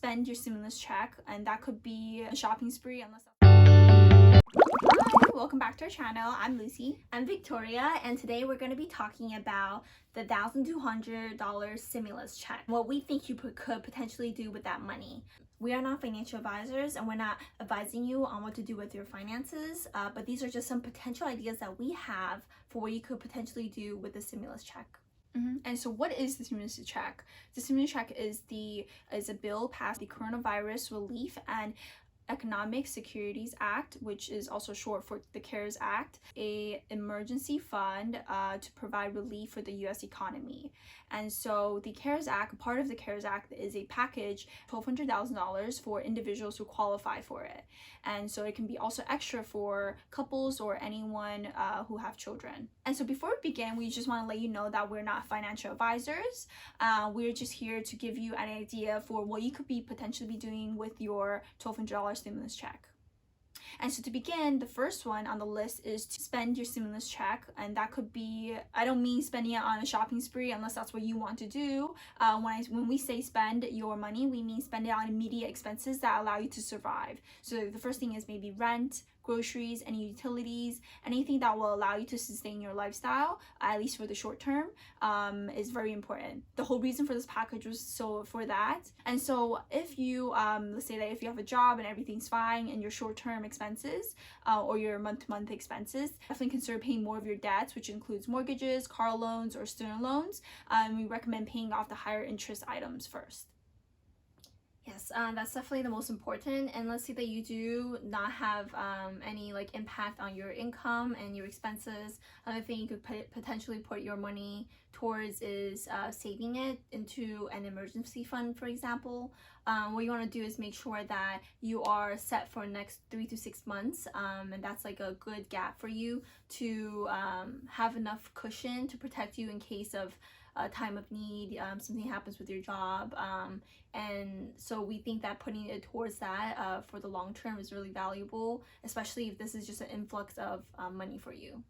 spend your stimulus check, and that could be a shopping spree unless welcome back to our channel. I'm Lucy. I'm Victoria, and today we're going to be talking about the $1,200 stimulus check. What we think you could potentially do with that money. We are not financial advisors, and we're not advising you on what to do with your finances, but these are just some potential ideas that we have for what you could potentially do with the stimulus check. And so what is the stimulus check? The stimulus check is a bill passed the Coronavirus Relief and Economic Securities Act, which is also short for the CARES Act, a emergency fund to provide relief for the U.S. economy. And so the CARES Act, part of the CARES Act is a package, $1,200 for individuals who qualify for it. And so it can be also extra for couples or anyone who have children. And so before we begin, we just want to let you know that we're not financial advisors. We're just here to give you an idea for what you could be potentially be doing with your $1,200 stimulus check. And so to begin, the first one on the list is to spend your stimulus check, and that could be, I don't mean spending it on a shopping spree unless that's what you want to do. When we say spend your money, we mean spend it on immediate expenses that allow you to survive. So the first thing is maybe rent, groceries, any utilities, anything that will allow you to sustain your lifestyle, at least for the short term, is very important. The whole reason for this package was for that. And so if you, let's say that if you have a job and everything's fine and your short-term expenses or your month-to-month expenses, definitely consider paying more of your debts, which includes mortgages, car loans, or student loans. We recommend paying off the higher interest items first. Yes, that's definitely the most important. And let's say that you do not have any impact on your income and your expenses. Another thing you could potentially put your money towards is saving it into an emergency fund, for example. What you want to do is make sure that you are set for the next 3 to 6 months, and that's like a good gap for you to have enough cushion to protect you in case of time of need, something happens with your job, and so we think that putting it towards that for the long term is really valuable, especially if this is just an influx of money for you.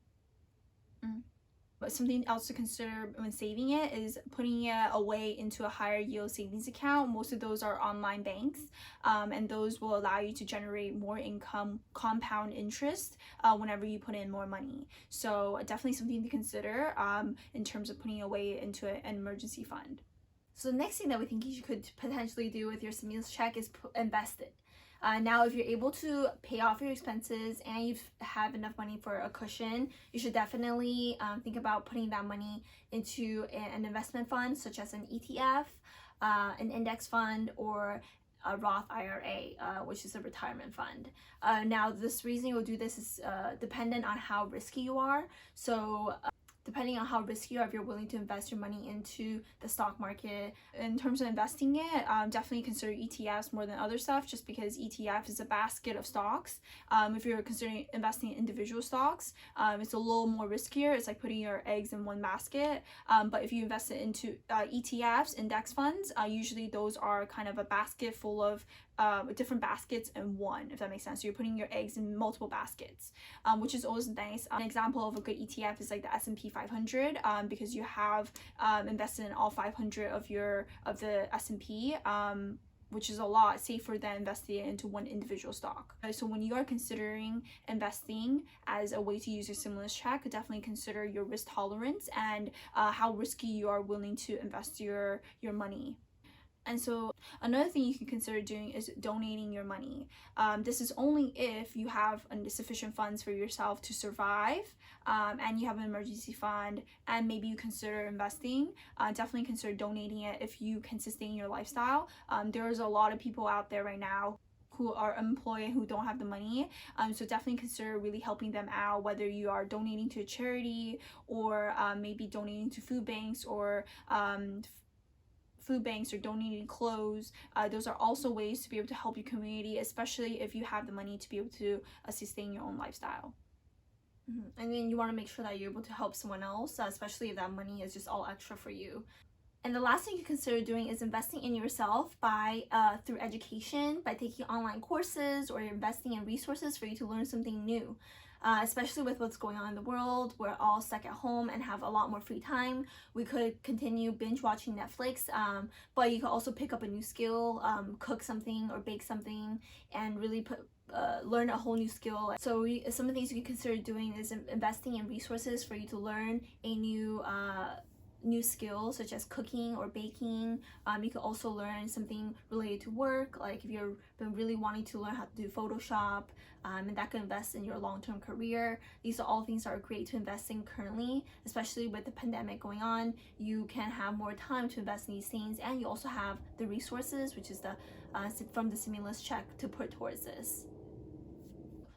But something else to consider when saving it is putting it away into a higher yield savings account. Most of those are online banks, and those will allow you to generate more income, compound interest whenever you put in more money. So definitely something to consider in terms of putting away into an emergency fund. So the next thing that we think you could potentially do with your stimulus check is invest it. Now, if you're able to pay off your expenses and you have enough money for a cushion, you should definitely think about putting that money into an investment fund, such as an ETF, an index fund, or a Roth IRA, which is a retirement fund. Now, this reason you'll do this is dependent on how risky you are. So depending on how risky you are, if you're willing to invest your money into the stock market. In terms of investing it, definitely consider ETFs more than other stuff, just because ETF is a basket of stocks. If you're considering investing in individual stocks, it's a little more riskier. It's like putting your eggs in one basket. But if you invest it into ETFs, index funds, usually those are kind of a basket full of different baskets in one, if that makes sense. So you're putting your eggs in multiple baskets, which is always nice. An example of a good ETF is like the S&P 500, because you have invested in all 500 of the S&P, which is a lot safer than investing it into one individual stock. So when you are considering investing as a way to use your stimulus check, definitely consider your risk tolerance and how risky you are willing to invest your money. And so another thing you can consider doing is donating your money. This is only if you have sufficient funds for yourself to survive, and you have an emergency fund, and maybe you consider investing. Definitely consider donating it if you can sustain your lifestyle. There's a lot of people out there right now who are unemployed, who don't have the money, so definitely consider really helping them out, whether you are donating to a charity or maybe donating to food banks or donating clothes. Those are also ways to be able to help your community, especially if you have the money to be able to sustain your own lifestyle. And then you want to make sure that you're able to help someone else, especially if that money is just all extra for you. And the last thing you consider doing is investing in yourself by through education, by taking online courses or investing in resources for you to learn something new. especially with what's going on in the world. We're all stuck at home and have a lot more free time. We could continue binge watching Netflix, but you could also pick up a new skill, cook something or bake something, and really learn a whole new skill. So some of the things you can consider doing is investing in resources for you to learn a new skills such as cooking or baking. You could also learn something related to work, like if you've been really wanting to learn how to do Photoshop, and that could invest in your long-term career. These are all things that are great to invest in currently, especially with the pandemic going on. You can have more time to invest in these things, and you also have the resources, which is the from the stimulus check, to put towards this.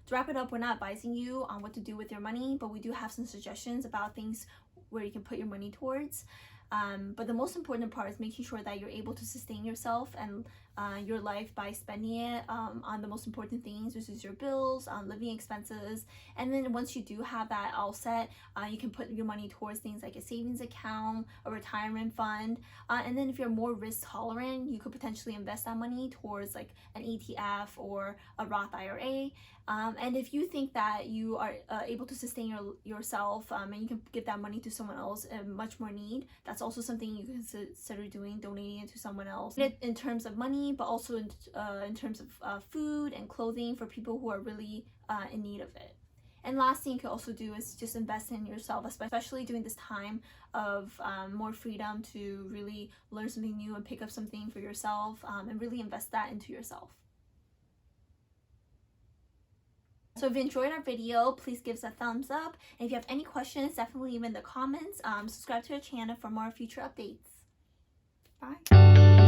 To wrap it up, we're not advising you on what to do with your money, but we do have some suggestions about things where you can put your money towards. But the most important part is making sure that you're able to sustain yourself and your life by spending it on the most important things, which is your bills, living expenses. And then once you do have that all set, you can put your money towards things like a savings account, a retirement fund. And then if you're more risk tolerant, you could potentially invest that money towards like an ETF or a Roth IRA. And if you think that you are able to sustain yourself and you can give that money to someone else in much more need, that's also something you can consider doing, donating it to someone else. In terms of money, but also in terms of food and clothing for people who are really in need of it. And last thing you can also do is just invest in yourself, especially during this time of more freedom to really learn something new and pick up something for yourself, and really invest that into yourself. So if you enjoyed our video, please give us a thumbs up. And if you have any questions, definitely leave in the comments. Subscribe to our channel for more future updates. Bye.